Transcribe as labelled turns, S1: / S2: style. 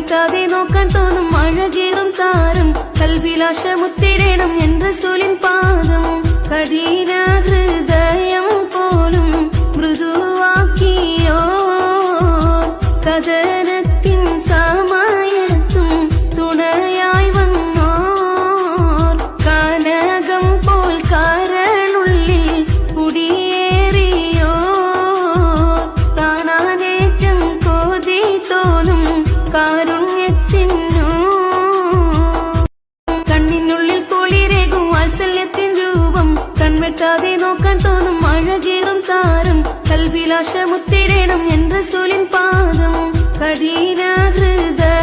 S1: കൺവെട്ടാതെ നോക്കാൻ തോന്നും അഴകേറും താരം കൽവിലാശ മുത്തിടണം എൻ റസൂലിൻ പാദം കഠിന ഹൃദയം പോലും മൃദുവാക്കിയോ കഥനത്തിൻ സമയത്തും തുണയായി വന്നോർ കനകം പോൽ കരളുള്ളിൽ കുടിയേറിയോ കാണാനേറ്റം കൊതി തോന്നും കാരുണ്യത്തിനു കണ്ണിനുള്ളിൽ കുളിരേകും വാത്സല്യത്തിൻ രൂപം കൺവെട്ടാതെ നോക്കാൻ തോന്നും അഴകേറും താരം കൽവിലാശ മുത്തിടണം എൻ റസൂലിൻ പാദം കഠിന ഹൃദയ